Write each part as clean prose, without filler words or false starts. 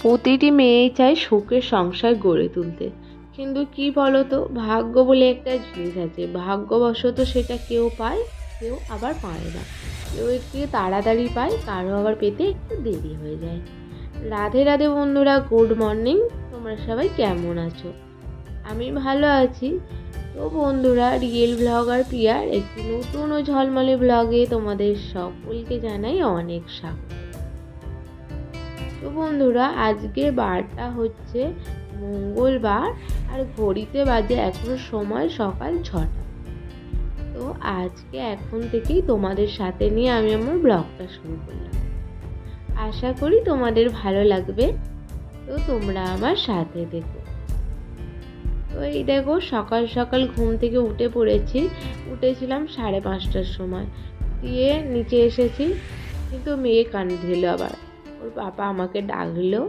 প্রতিটি মেয়েই চায় সুখের সংসার গড়ে তুলতে, কিন্তু কি বলতো, ভাগ্য বলে একটা জিনিস আছে। ভাগ্যবশত সেটা কেউ পায়, কেউ আবার পায় না। কেউ একটু তাড়াতাড়ি পায়, কারো আবার পেতে একটু দেরি হয়ে যায়। রাধে রাধে বন্ধুরা, গুড মর্নিং। তোমরা সবাই কেমন আছো? আমি ভালো আছি। তো বন্ধুরা, রিয়েল ব্লগার প্রিয়ার একটি নতুন ও ঝলমলে ব্লগে তোমাদের সকলকে জানাই অনেক স্বাগত। তো বন্ধুরা, আজকে বারটা হচ্ছে মঙ্গলবার, আর ঘড়িতে বাজে এখন সময় সকাল 6টা। তো আজকে এখন থেকেই তোমাদের সাথে নিয়ে আমি আমার ব্লগটা শুরু করলাম। আশা করি তোমাদের ভালো লাগবে। তো তোমরা আমার সাথে দেখো। তো এই দেখো, সকাল সকাল ঘুম থেকে উঠেছিলাম 5:30টার সময়। দিয়ে নিচে এসেছি, কিন্তু মেয়ে কান দিল। আবার ওর পাপা আমাকে ডাকলো,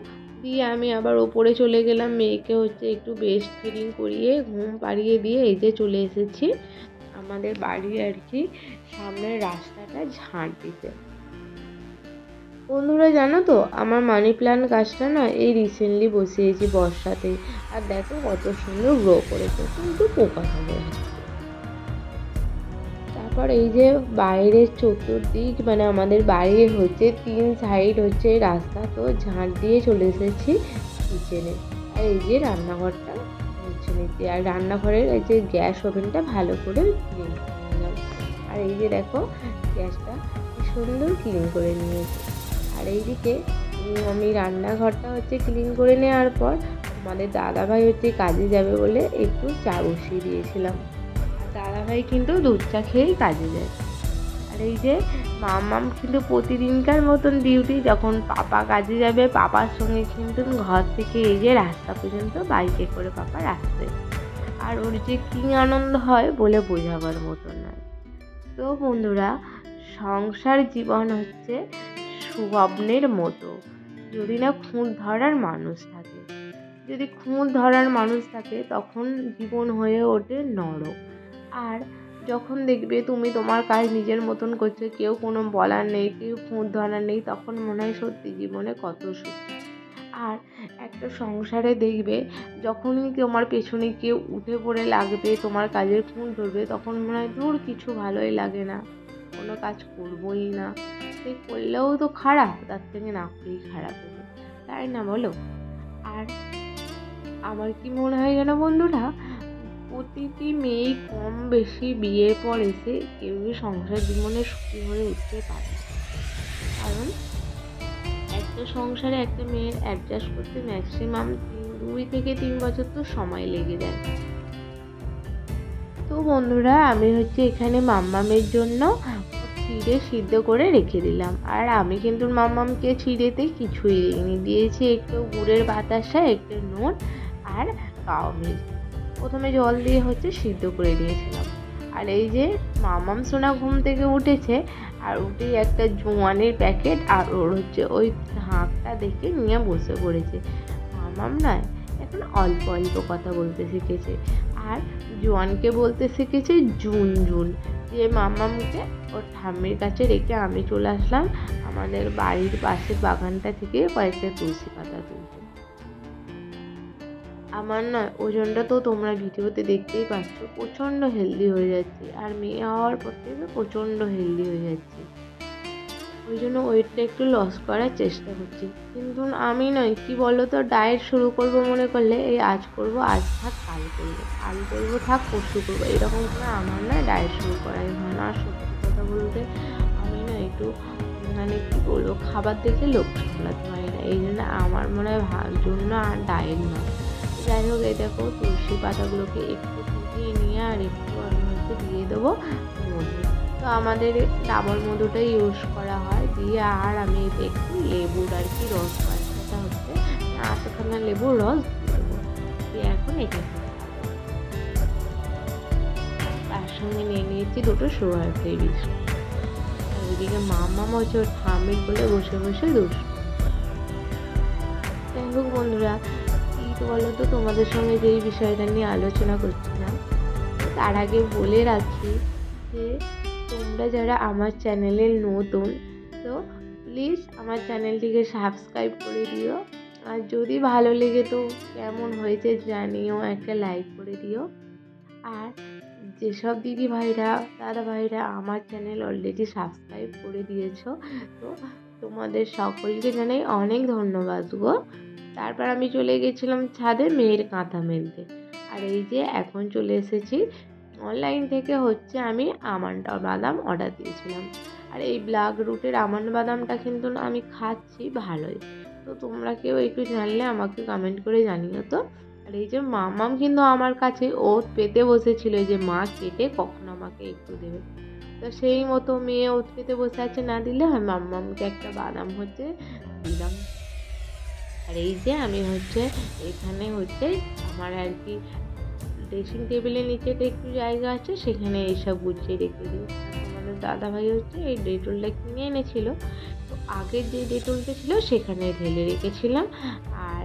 দিয়ে আমি আবার ওপরে চলে গেলাম। মেয়েকে একটু বেস্ট ফিডিং করিয়ে ঘুম পাড়িয়ে দিয়ে এই যে চলে এসেছি আমাদের বাড়ি আর কি, সামনের রাস্তাটা ঝাঁট দিতে। বন্ধুরা জানো তো, আমার মানি প্ল্যান্ট গাছটা না এই রিসেন্টলি বসিয়েছি বর্ষাতেই, আর দেখো কত সুন্দর গ্রো করেছে, কিন্তু পোকা ধরে যাচ্ছে। তারপর এই যে বাইরের চতুর্দিক, মানে আমাদের বাড়ির 3 সাইড রাস্তা, তো ঝাঁট দিয়ে চলে এসেছি কিচেনে। আর এই যে রান্নাঘরটা নিচে, আর রান্নাঘরের এই যে গ্যাস ওভেনটা ভালো করে ক্লিন করে নিলাম। আর এই যে দেখো, গ্যাসটা কি সুন্দর ক্লিন করে নিয়েছি। আর এইদিকে আমি রান্নাঘরটা ক্লিন করে নেওয়ার পর আমাদের দাদাভাই কাজে যাবে বলে একটু চা বসিয়ে দিয়েছিলাম। আর দাদাভাই কিন্তু দুধ চা খেয়েই কাজে যায়। আর এই যে মাম্মাম কিন্তু প্রতিদিনকার মতন ডিউটি, যখন পাপা কাজে যাবে পাপার সঙ্গে কিন্তু ঘর থেকে এই যে রাস্তা পর্যন্ত বাইকে করে পাপা আসবে। আর ওর যে কী আনন্দ হয় বলে বোঝাবার মতো নয়। তো বন্ধুরা, সংসার জীবন স্বপ্নের মতো, যদি না খুঁত ধরার মানুষ থাকে। যদি খুঁত ধরার মানুষ থাকে তখন জীবন হয়ে ওঠে নরক। আর যখন দেখবে তুমি তোমার কাজ নিজের মতন করছো, কেউ কোনো বলার নেই, কেউ খুঁত ধরার নেই, তখন মনে হয় সত্যি জীবনে কত সুখ। আর একটা সংসারে দেখবে, যখনই তোমার পেছনে কেউ উঠে পড়ে লাগবে, তোমার কাজের খুঁত ধরবে, তখন মনে হয় দূর কিছু ভালোই লাগে না, কোনো কাজ করবোই না। সে করলেও তো খারাপ, তার থেকে না করলেই খারাপ হবে, তাই না বলো? আর আমার কি মনে হয় যেন বন্ধুরা, প্রতিটি মেয়েই কম বেশি বিয়ের পর এসে কেউ সংসার জীবনে সুখী হয়ে উঠতে পারে। কারণ একটা সংসারে একটা মেয়ের অ্যাডজাস্ট করতে ম্যাক্সিমাম 2 থেকে 3 বছর তো সময় লেগে যায়। তো বন্ধুরা, আমি এখানে মাম্মামের জন্য চিড়ে সিদ্ধ করে রেখে দিলাম। আর আমি কিন্তু মাম্মামকে চিড়েতে কিছুই দিয়েছি একটু গুড়ের বাতাসা, একটু নুন আর কাউ মির্চ। প্রথমে জল দিয়ে সিদ্ধ করে নিয়েছিলাম। আর এই যে মাম্মাম সোনা ঘুম থেকে উঠেছে, আর উঠেই একটা জোয়ানের প্যাকেট আর ওর ওই ঢাকটা দেখে নিয়ে বসে পড়েছে। মাম্মাম না এখন অল্প অল্প কথা বলতে শিখেছে, আর জোয়ানকে বলতে শিখেছে জুন জুন। দিয়ে মাম্মামকে ওর ঠাম্মির কাছে রেখে আমি চলে আসলাম আমাদের বাড়ির পাশের বাগানটা থেকে কয়েকটা তুলসী পাতা তুলতে। আমার না ওজনটা তো তোমরা ভিডিওতে দেখতেই পাচ্ছ, প্রচণ্ড হেলদি হয়ে যাচ্ছে। আর মেয়ে হওয়ার পর থেকে প্রচণ্ড হেলদি হয়ে যাচ্ছে, ওই জন্য ওয়েটটা একটু লস করার চেষ্টা করছি। কিন্তু আমি নয়, কি বলো তো, ডায়েট শুরু করবো মনে করলে এই আজ করবো, আজ থাক কাল করবো, কাল করবো থাক পরশু করবো, এরকম করে আমার না ডায়েট শুরু করাই হয় না। আর সত্যি কথা বলতে আমি না একটু মানে কি বলবো, খাবার দেখে লোক সামলাতে পারি না, এই জন্য আমার মনে হয় জন্য আর ডায়েট নয়। যাই হোক, এই দেখো তুলসী পাতাগুলোকে একটু ফুটিয়ে নিয়ে আর একটু আমি দিয়ে দেবো মধু। তো আমাদের ডাবল মধুটাই ইউজ করা হয়। দিয়ে আর আমি একটু লেবুর আর কি রস বাচ্চাটা আটখানা লেবুর রস দিয়ে দেবো। দিয়ে এখন এটা তার সঙ্গে নিয়ে নিয়েছি 2টো সুগার ফ্রি বিস্কুট। আর ওইদিকে মাম্মাম ওর ঠাম্মির বলে বসে বসে দুষ। যাই হোক বন্ধুরা, কি বলো তো, তোমাদের সঙ্গে যে এই বিষয়টা নিয়ে আলোচনা করছিলাম, তার আগে বলে রাখি যে তোমরা যারা আমার চ্যানেলে নতুন, তো প্লিজ আমার চ্যানেলটিকে সাবস্ক্রাইব করে দিও। আর যদি ভালো লেগে তো কেমন হয়েছে জানিও, একটা লাইক করে দিও। আর যেসব দিদি ভাইরা দাদা ভাইরা আমার চ্যানেল অলরেডি সাবস্ক্রাইব করে দিয়েছো, তো তোমাদের সকলকে জানাই অনেক ধন্যবাদ গো। তারপর আমি চলে গেছিলাম ছাদে মেয়ের কাঁথা মেলতে। আর এই যে এখন চলে এসেছি অনলাইন থেকে, হচ্ছে আমি আমন্ড বাদাম অর্ডার দিয়েছিলাম। আর এই ব্ল্যাক রুটের আমন্ড বাদামটা কিন্তু না আমি খাচ্ছি ভালোই। তো তোমরা কেউ একটু জানলে আমাকে কমেন্ট করে জানিও তো। আর এই যে মাম্মাম কিন্তু আমার কাছে ওত পেতে বসেছিল যে মা কেটে কখন আমাকে একটু দেবে। তো সেই মতো মেয়ে ওত পেতে বসে আছে, না দিলে হয় মাম্মামকে একটা বাদাম হচ্ছে দিলাম। আর এই যে আমি হচ্ছে এখানে হচ্ছে আমার আর কি ড্রেসিং টেবিলের নিচেতে একটু জায়গা আছে, সেখানে এইসব গুছিয়ে রেখে দিই। আমাদের দাদাভাই হচ্ছে এই ডেটলটা কিনে এনেছিল, তো আগের যে ডেটলটা ছিল সেখানে ঢেলে রেখেছিলাম। আর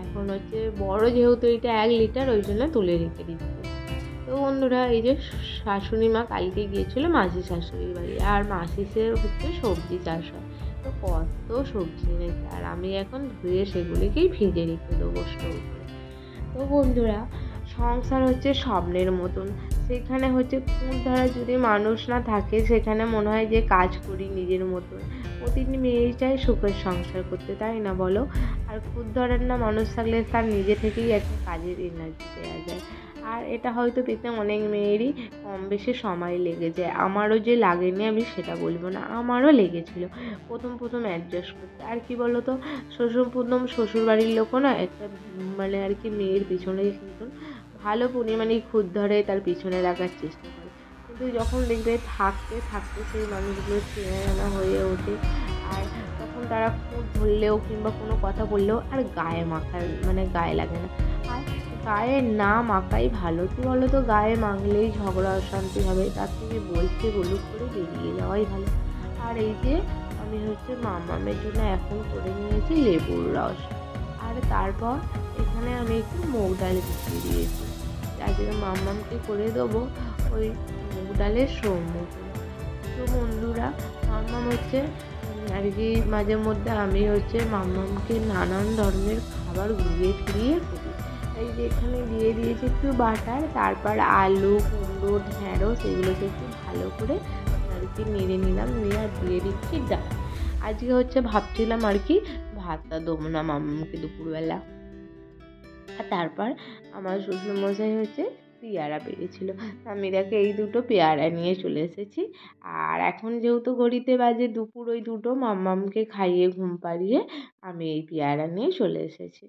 এখন হচ্ছে বড় যেহেতু এটা 1 লিটার, ওই জন্য তুলে রেখে দিচ্ছি। তো বন্ধুরা, এই যে শাশুড়ি মা কালকে গিয়েছিল মাসি শাশুড়ির বাড়ি, আর মাসিসে হচ্ছে সবজি চাষ হয়, তো কত সবজি এনেছে। আর আমি এখন ধুয়ে সেগুলিকেই ভিজে রেখে দেবো স্টোর করে। তো বন্ধুরা, সংসার হচ্ছে স্বপ্নের মতন। সেখানে হচ্ছে খুঁত ধরা যদি মানুষ না থাকে, সেখানে মনে হয় যে কাজ করি নিজের মতন। প্রতিটি মেয়েই চায় সুখের সংসার করতে, তাই না বলো? আর খুঁত ধরার না মানুষ থাকলে তার নিজে থেকেই একটা কাজের এনার্জি দেওয়া যায়। আর এটা হয়তো পেতে অনেক মেয়েরই কম বেশি সময় লেগে যায়। আমারও যে লাগেনি আমি সেটা বলবো না, আমারও লেগেছিল প্রথম অ্যাডজাস্ট করতে। আর কি বলো তো, শ্বশুরবাড়ির লোকও না একটা মানে আর কি মেয়ের পিছনে কিন্তু ভালো পরিমাণেই খুঁত ধরে তার পিছনে রাখার চেষ্টা করে। কিন্তু যখন দেখবে থাকতে থাকতে সেই মানুষগুলো চেনা জানা হয়ে ওঠে, আর তখন তারা খুঁত ধরলেও কিংবা কোনো কথা বললেও আর গায়ে মাখার মানে গায়ে লাগে না। আর গায়ে না মাখাই ভালো। কী বলো তো, গায়ে মাখলেই ঝগড়া অশান্তি হবে, তার থেকে বলুক করে বেরিয়ে যাওয়াই ভালো। আর এই যে আমি হচ্ছে মামামের জন্য এখন করে নিয়েছি লেবুর রস। আর তারপর এখানে আমি একটু মুগ ডাল ভিজিয়ে দিয়েছি, যার জন্য মামামকে করে দেবো ওই মুগ ডালের সম্মুখীন। তো বন্ধুরা, মাম্মাম হচ্ছে আর কি মাঝে মধ্যে আমি হচ্ছে মাম্মামকে নানান ধরনের খাবার ঘুরিয়ে ফিরিয়ে করি। এই যে এখানে দিয়ে দিয়েছি একটু বাটার, তারপর আলু কুমড়ো ঢ্যাঁড়স এগুলোকে একটু ভালো করে আর কি নেড়ে নিলাম, নিয়ে আর দিয়ে দিচ্ছি ডাল। আজকে হচ্ছে ভাবছিলাম আর কি ভাতটা দেবো না মাম্মামকে দুপুরবেলা। আর তারপর আমার শ্বশুরমশাই হচ্ছে পেয়ারা পেড়েছিল, আমি দেখে এই দুটো পেয়ারা নিয়ে চলে এসেছি। আর এখন যেহেতু ঘড়িতে বাজে দুপুর ওই দুটো, মাম্মামকে খাইয়ে ঘুম পাড়িয়ে আমি এই পেয়ারা নিয়ে চলে এসেছি।